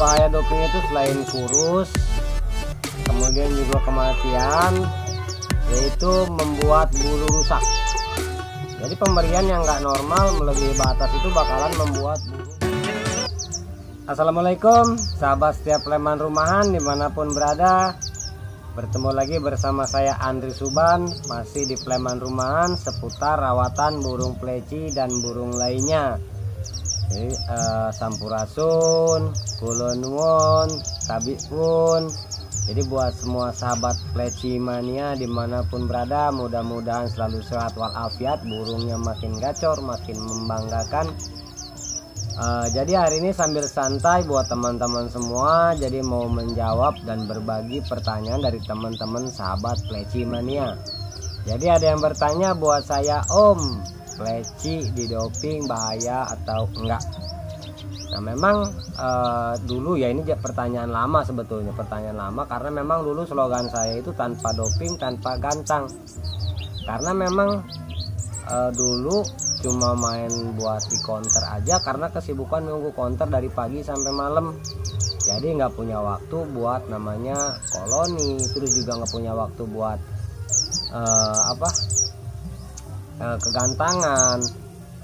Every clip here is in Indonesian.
bahaya doping itu selain kurus, kemudian juga kematian, yaitu membuat bulu rusak. Jadi pemberian yang nggak normal melebihi batas itu bakalan membuat bulu. Assalamualaikum sahabat setiap Pleman Rumahan dimanapun berada. Bertemu lagi bersama saya Andri Suban, masih di Pleman Rumahan seputar rawatan burung pleci dan burung lainnya. Jadi sampurasun, kulonwon, tabikun. Jadi buat semua sahabat pleci mania dimanapun berada, mudah-mudahan selalu sehat walafiat, burungnya makin gacor, makin membanggakan. Jadi hari ini sambil santai buat teman-teman semua, jadi mau menjawab dan berbagi pertanyaan dari teman-teman sahabat pleci mania. Jadi ada yang bertanya buat saya, Om, pleci didoping bahaya atau enggak? Nah memang dulu ya, ini pertanyaan lama sebetulnya, pertanyaan lama, karena memang dulu slogan saya itu tanpa doping tanpa gantang. Karena memang dulu cuma main buat di counter aja, karena kesibukan nunggu counter dari pagi sampai malam. Jadi nggak punya waktu buat namanya koloni, terus juga nggak punya waktu buat kegantangan.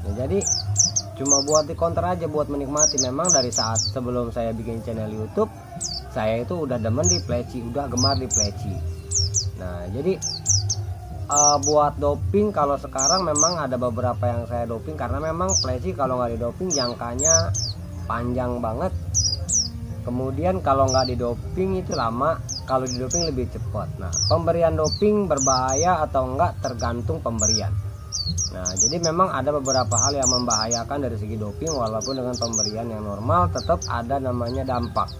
Nah, jadi cuma buat di counter aja, buat menikmati. Memang dari saat sebelum saya bikin channel YouTube, saya itu udah demen di pleci, udah gemar di pleci. Nah jadi buat doping, kalau sekarang memang ada beberapa yang saya doping, karena memang pleci kalau nggak didoping jangkanya panjang banget. Kemudian kalau nggak didoping itu lama, kalau didoping lebih cepat. Nah pemberian doping berbahaya atau enggak tergantung pemberian. Nah jadi memang ada beberapa hal yang membahayakan dari segi doping, walaupun dengan pemberian yang normal tetap ada namanya dampak.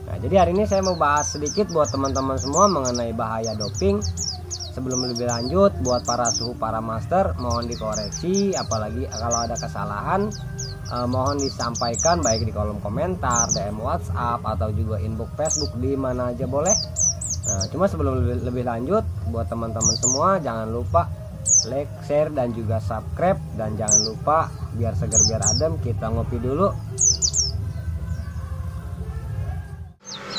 Nah jadi hari ini saya mau bahas sedikit buat teman-teman semua mengenai bahaya doping. Sebelum lebih lanjut, buat para suhu, para master, mohon dikoreksi, apalagi kalau ada kesalahan mohon disampaikan baik di kolom komentar, DM WhatsApp, atau juga inbox Facebook, di mana aja boleh. Nah cuma sebelum lebih lanjut, buat teman-teman semua jangan lupa like, share, dan juga subscribe. Dan jangan lupa, biar segar biar adem, kita ngopi dulu.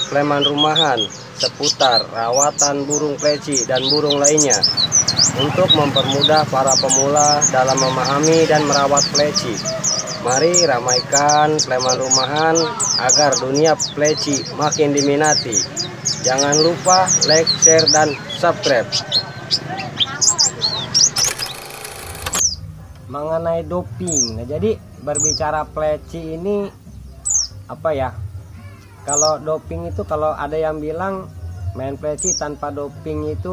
Pleman Rumahan seputar rawatan burung pleci dan burung lainnya, untuk mempermudah para pemula dalam memahami dan merawat pleci. Mari ramaikan Pleman Rumahan agar dunia pleci makin diminati. Jangan lupa like, share, dan subscribe. Mengenai doping, nah jadi berbicara pleci ini apa ya? Kalau doping itu, kalau ada yang bilang main pleci tanpa doping itu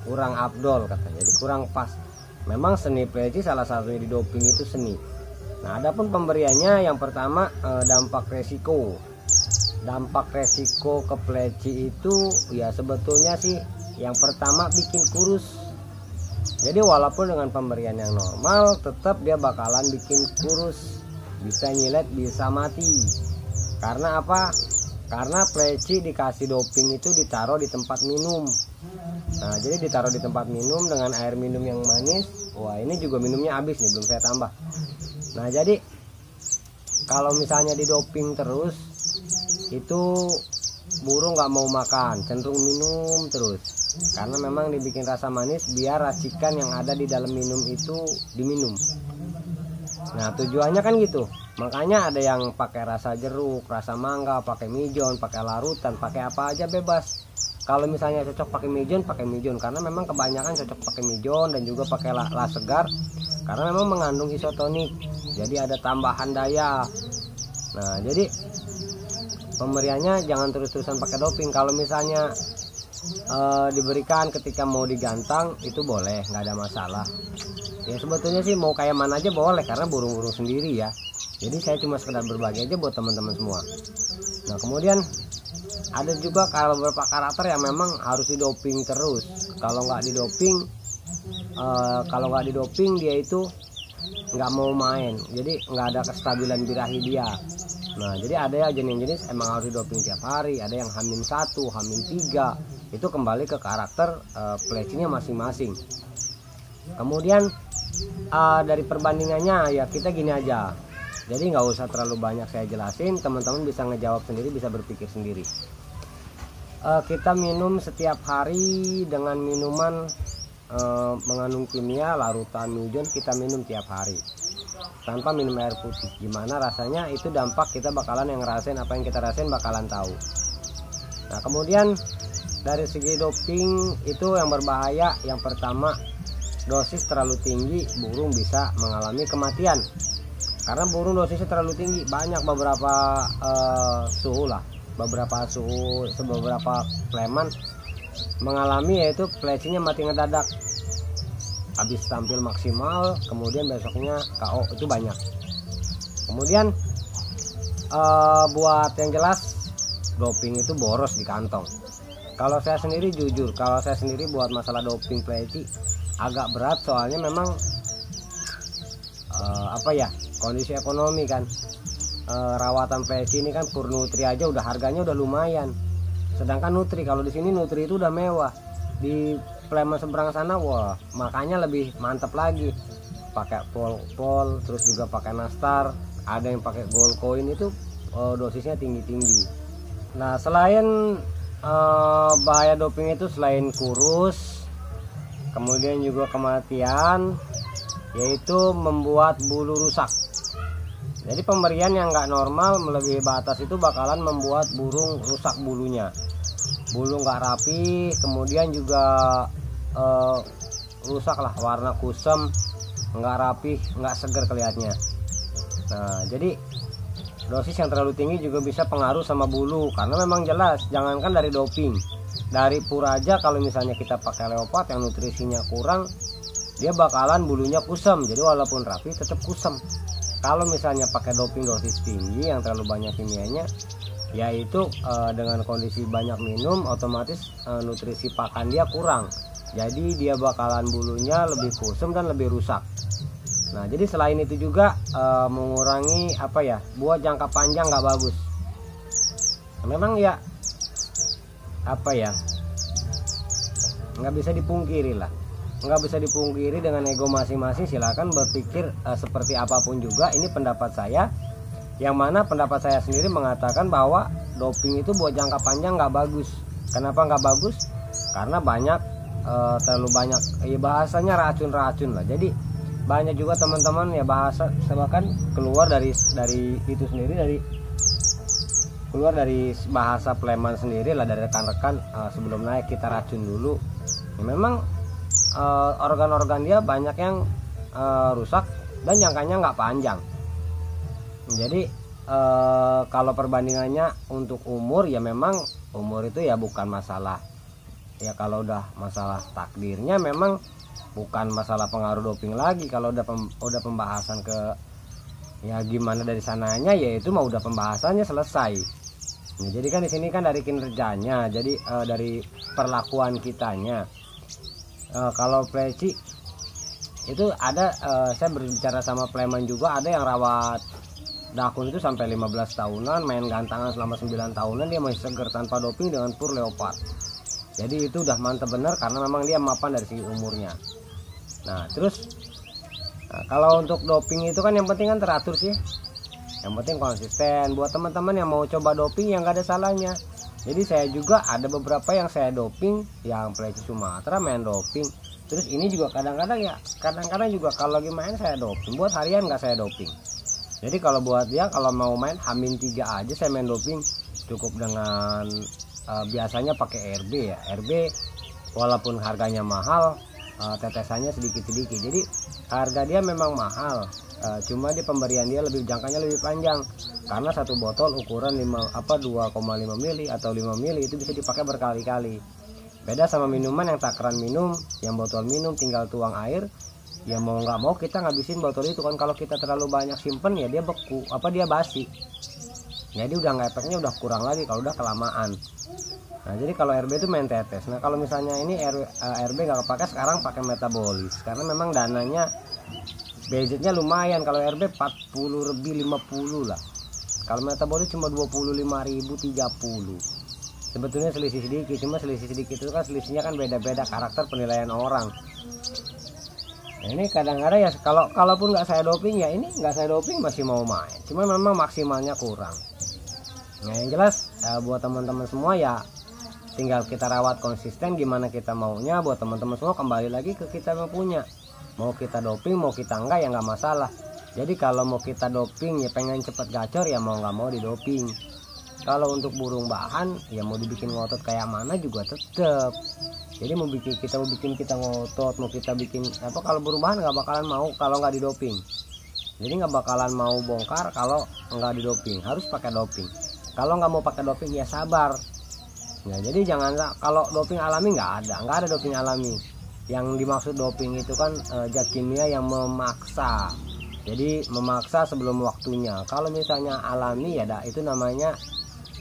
kurang afdol katanya, jadi kurang pas. Memang seni pleci salah satunya di doping itu seni. Nah adapun pemberiannya, yang pertama dampak resiko. Dampak resiko ke pleci itu ya sebetulnya sih yang pertama bikin kurus. Jadi walaupun dengan pemberian yang normal, tetap dia bakalan bikin kurus, bisa nyilet, bisa mati. Karena apa? Karena pleci dikasih doping itu ditaruh di tempat minum. Nah jadi ditaruh di tempat minum dengan air minum yang manis. Wah ini juga minumnya habis nih, belum saya tambah. Nah jadi kalau misalnya di doping terus, itu burung nggak mau makan, cenderung minum terus. Karena memang dibikin rasa manis biar racikan yang ada di dalam minum itu diminum. Nah tujuannya kan gitu. Makanya ada yang pakai rasa jeruk, rasa mangga, pakai mijon, pakai larutan, pakai apa aja bebas. Kalau misalnya cocok pakai mijon, pakai mijon. Karena memang kebanyakan cocok pakai mijon dan juga pakai la segar. Karena memang mengandung isotonik, jadi ada tambahan daya. Nah jadi pemberiannya jangan terus-terusan pakai doping. Kalau misalnya diberikan ketika mau digantang, itu boleh, nggak ada masalah. Ya sebetulnya sih mau kayak mana aja boleh, karena burung-burung sendiri ya. Jadi saya cuma sekedar berbagi aja buat teman-teman semua. Nah kemudian ada juga kalau beberapa karakter yang memang harus didoping terus. Kalau nggak didoping, dia itu nggak mau main. Jadi nggak ada kestabilan birahi dia. Nah jadi ada ya jenis-jenis emang harus didoping tiap hari. Ada yang H-1, H-3. Itu kembali ke karakter plecinya masing-masing. Kemudian dari perbandingannya ya kita gini aja. Jadi nggak usah terlalu banyak saya jelasin, teman-teman bisa ngejawab sendiri, bisa berpikir sendiri. Kita minum setiap hari dengan minuman mengandung kimia larutan Mizone, kita minum tiap hari tanpa minum air putih. Gimana rasanya, itu dampak kita bakalan yang ngerasain, apa yang kita rasain bakalan tahu. Nah kemudian dari segi doping itu yang berbahaya, yang pertama dosis terlalu tinggi, burung bisa mengalami kematian. Karena burung dosisnya terlalu tinggi, banyak beberapa suhu lah, beberapa preman mengalami yaitu plecinya mati ngedadak, habis tampil maksimal kemudian besoknya KO, itu banyak. Kemudian buat yang jelas, doping itu boros di kantong. Kalau saya sendiri jujur, kalau saya sendiri buat masalah doping pleci agak berat, soalnya memang kondisi ekonomi kan. Rawatan pleci ini kan pur nutri aja udah harganya udah lumayan. Sedangkan nutri, kalau di sini nutri itu udah mewah. Di Sleman seberang sana, wah makanya lebih mantap lagi. Pakai pol, terus juga pakai nastar, ada yang pakai gold coin, itu dosisnya tinggi-tinggi. Nah selain bahaya doping itu, selain kurus, kemudian juga kematian, yaitu membuat bulu rusak. Jadi pemberian yang nggak normal melebihi batas itu bakalan membuat burung rusak bulunya, bulu nggak rapi, kemudian juga rusak lah, warna kusam, nggak rapi, nggak seger kelihatannya. Nah jadi dosis yang terlalu tinggi juga bisa pengaruh sama bulu, karena memang jelas, jangankan dari doping, dari pur aja kalau misalnya kita pakai leopard yang nutrisinya kurang, dia bakalan bulunya kusam. Jadi walaupun rapi tetap kusam. Kalau misalnya pakai doping dosis tinggi yang terlalu banyak kimianya, yaitu dengan kondisi banyak minum, otomatis nutrisi pakan dia kurang, jadi dia bakalan bulunya lebih kusam dan lebih rusak. Nah jadi selain itu juga mengurangi buat jangka panjang nggak bagus. Memang ya nggak bisa dipungkiri lah, nggak bisa dipungkiri dengan ego masing-masing. Silakan berpikir seperti apapun juga, ini pendapat saya, yang mana pendapat saya sendiri mengatakan bahwa doping itu buat jangka panjang nggak bagus. Kenapa nggak bagus? Karena banyak terlalu banyak bahasanya racun-racun lah. Jadi banyak juga teman-teman ya bahasa, bahkan keluar dari itu sendiri, keluar dari bahasa Sleman sendiri lah, dari rekan-rekan, sebelum naik kita racun dulu. Ya, memang organ-organ dia banyak yang rusak dan jangkanya nggak panjang. Jadi kalau perbandingannya untuk umur, ya memang umur itu ya bukan masalah. Ya kalau udah masalah takdirnya memang bukan masalah pengaruh doping lagi. Kalau udah pembahasan ke ya gimana dari sananya, ya itu mah udah pembahasannya selesai. Nah, jadi kan di sini kan dari kinerjanya, jadi dari perlakuan kitanya. Kalau pleci itu ada, saya berbicara sama Sleman juga, ada yang rawat dakun itu sampai 15 tahunan, main gantangan selama 9 tahunan, dia masih seger tanpa doping dengan pur leopard. Jadi itu udah mantep bener, karena memang dia mapan dari segi umurnya. Nah terus kalau untuk doping itu kan yang penting kan teratur sih, yang penting konsisten. Buat teman-teman yang mau coba doping, yang gak ada salahnya. Jadi saya juga ada beberapa yang saya doping, yang pleci Sumatera main doping. Terus ini juga kadang-kadang juga kalau lagi main saya doping. Buat harian nggak saya doping. Jadi kalau buat dia, kalau mau main H-3 aja saya main doping, cukup dengan biasanya pakai RB ya. RB walaupun harganya mahal, tetesannya sedikit-sedikit. Jadi harga dia memang mahal, cuma di pemberian dia lebih, jangkanya lebih panjang. Karena satu botol ukuran 2,5 mili atau 5 mili itu bisa dipakai berkali-kali. Beda sama minuman yang takaran minum, yang botol minum tinggal tuang air, ya mau nggak mau kita ngabisin botol itu kan. Kalau kita terlalu banyak simpen, ya dia beku, dia basi. Jadi udah nggak, efeknya udah kurang lagi kalau udah kelamaan. Nah jadi kalau RB itu main tetes. Nah kalau misalnya ini RB nggak kepake, sekarang pakai metabolis, karena memang dananya budgetnya lumayan. Kalau RB 40 lebih 50 lah, kalau metabolis cuma 25.000 30. Sebetulnya selisih sedikit, cuma selisih sedikit itu kan selisihnya kan beda-beda karakter penilaian orang. Nah, ini kadang-kadang ya kalaupun nggak saya doping ya ini nggak saya doping masih mau main, cuman memang maksimalnya kurang. Nah yang jelas buat teman-teman semua ya tinggal kita rawat konsisten gimana kita maunya. Buat teman-teman semua kembali lagi ke kita yang punya, mau kita doping mau kita enggak ya nggak masalah. Jadi kalau mau kita doping ya pengen cepet gacor ya mau nggak mau didoping. Kalau untuk burung bahan ya mau dibikin ngotot kayak mana juga tetep. Jadi mau bikin kita ngotot, mau kita bikin apa, kalau burung bahan nggak bakalan mau kalau nggak didoping. Jadi nggak bakalan mau bongkar kalau nggak didoping, harus pakai doping. Kalau nggak mau pakai doping ya sabar. Nah jadi jangan, kalau doping alami nggak ada doping alami. Yang dimaksud doping itu kan zat kimia yang memaksa. Jadi memaksa sebelum waktunya. Kalau misalnya alami ya itu namanya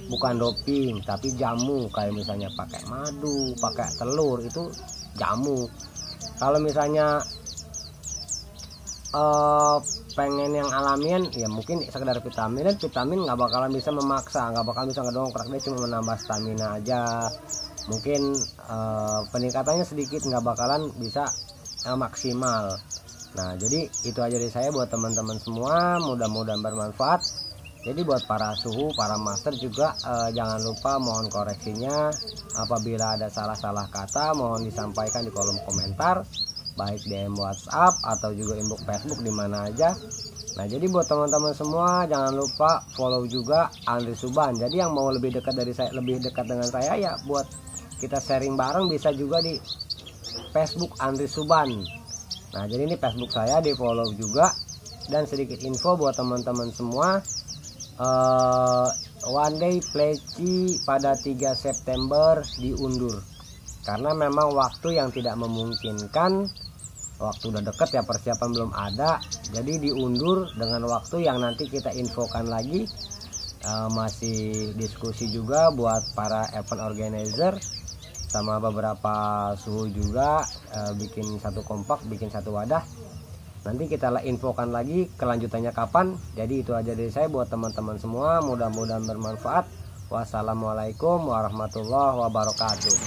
bukan doping tapi jamu, kayak misalnya pakai madu, pakai telur, itu jamu. Kalau misalnya pengen yang alamian ya mungkin sekedar vitamin, dan vitamin nggak bakalan bisa memaksa, nggak bakalan bisa ngedongkrak, dia cuma menambah stamina aja. Mungkin peningkatannya sedikit, nggak bakalan bisa maksimal. Nah jadi itu aja dari saya buat teman-teman semua, mudah-mudahan bermanfaat. Jadi buat para suhu, para master juga jangan lupa mohon koreksinya. Apabila ada salah-salah kata mohon disampaikan di kolom komentar, baik DM WhatsApp atau juga inbox Facebook di mana aja. Nah jadi buat teman-teman semua jangan lupa follow juga Andri Suban. Jadi yang mau lebih dekat dari saya, lebih dekat dengan saya ya buat kita sharing bareng bisa juga di Facebook Andri Suban. Nah jadi ini Facebook saya, di follow juga. Dan sedikit info buat teman-teman semua, one day pleci pada 3 September diundur karena memang waktu yang tidak memungkinkan. Waktu udah deket ya, persiapan belum ada, jadi diundur dengan waktu yang nanti kita infokan lagi. Masih diskusi juga buat para event organizer sama beberapa suhu juga, bikin satu kompak, bikin satu wadah. Nanti kita infokan lagi kelanjutannya kapan. Jadi itu aja dari saya buat teman-teman semua, mudah-mudahan bermanfaat. Wassalamualaikum warahmatullahi wabarakatuh.